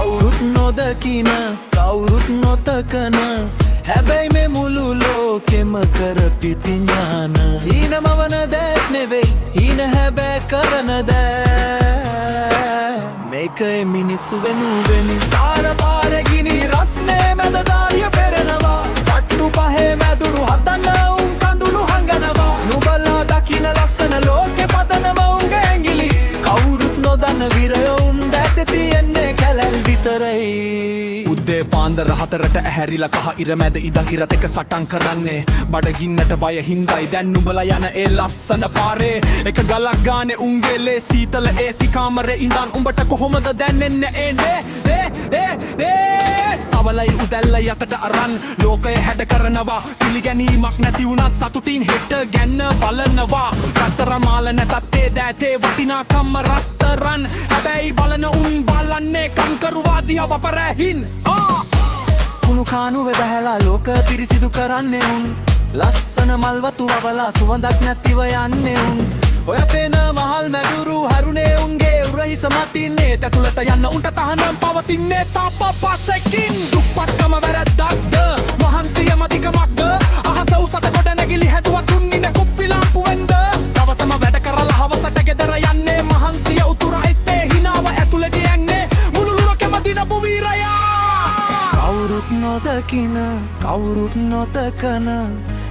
කවුරුත් නොදකින කවුරුත් නොතකන හැබැයි මේ මුළු ලෝකෙම කරපිති ඥාන හීනමවන දෑත් නෙවෙයි හීන හැබෑ කරන දෑ මේකයි මිනිස්සු වෙනුවෙනි තාර පාරේ ගිනි රස්නේ මැද දාරිය පෙරනවා කට්ටු පහේ මැදුරු හදන උන් කඳුළු හංගනවා නුඹලා දකින ලස්සන ලෝකෙ පදනම උන්ගේ ඇඟිලි කවුරුත් නොදන්න විරයෝ උන් දැත තියෙන්නේ කැලල් විතරයි උද්දේ පාන්දර 4ට ඇහැරිලා කහ ඉර මැද ඉඳන් ඉරත් එක සටන් කරන්නේ බඩගින්නට බය හින්දායි දැන් නුඹලා යන ඒ ලස්සන පාරේ එක ගලක් ගානේ උන්ගේ ලේ සීතල ඒසි කාමරේ ඉඳන් උඹට කොහොමද දැනෙන්නේ සවලයි උදැල්ල යතට අරන් ලෝකය හැඩ කරනවා පිළිගැනීමක් නැති වුණත් සතුටින් හෙට ගැන්න බලනවා රත්තරන් මාල නැතත් ඒ දෑතේ වටිනාකම රත්තරන් හැබැයි බලන උන් බලන්නේ කංකරුවාදී අවපරැහින් කුණු කානුව බැහැලා ලෝක පිරිසිදු කරන්නේ උන් ලස්සන මල් වතු වවලා සුවඳක් නැතිව යන්නේ උන් ඔය පේන මහල් මැදුරු හරුනේ උන්ගේ උරහිස මතින්නේ තැතුළට යන්න උන්ට තහනම් පවතින්නේ තාප පසකින් දුප්පත්කම වැරැද්දක්ද මහන්සිය මදිකමක්ද අහස උසට ගොඩ නැගිලි හැදුවත් උන්නින කුප්පි ලාම්පුවෙන්ද දවසම වැඩ කරලා හවසට ගෙදර යන්නේ මහන්සිය උතුර ඇත්තේ හිනාව ඇතුළේ යන්නේ මුළු ලෝකෙම දිනපු වීරයා කවුරුත් නොදකින කවුරුත් නොතකන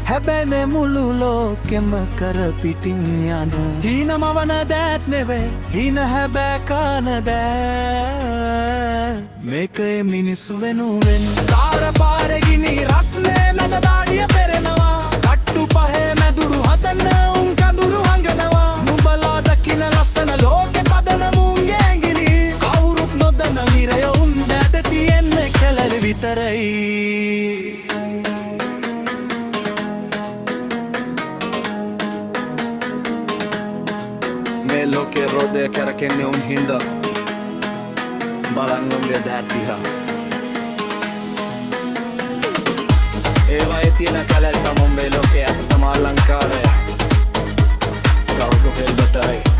හැබැයි මේ මුළු ලෝකෙම කරපිටින් යන හීනමවන දෑත් නෙවෙයි හීන හැබෑ කන දෑ මේකේ මිනිස්සු වෙනුවෙන් තාර පාරේ ගිනි රස්නේ මැද දාඩිය පෙරෙනවා කට්ටු පහේ මැදුරු හදන උන් කඳුළු හංගනවා නුඹලා දකින ලස්සන ලෝකෙ පදනම උන්ගේ ඇඟිලි කවුරුත් නොදන්න විරයෝ උන් දැත තියෙන්නේ කැලලි විතරයි මේ ලෝකේ රෝදය කැරකෙන්නේ උන් හින්දා බලන්න උන්ගේ දෑත් දිහා ඒවායේ තියෙන කැලල් තමයි මේ ලෝකේ අතම අලංකාරය කවුරු හෙල්බතයි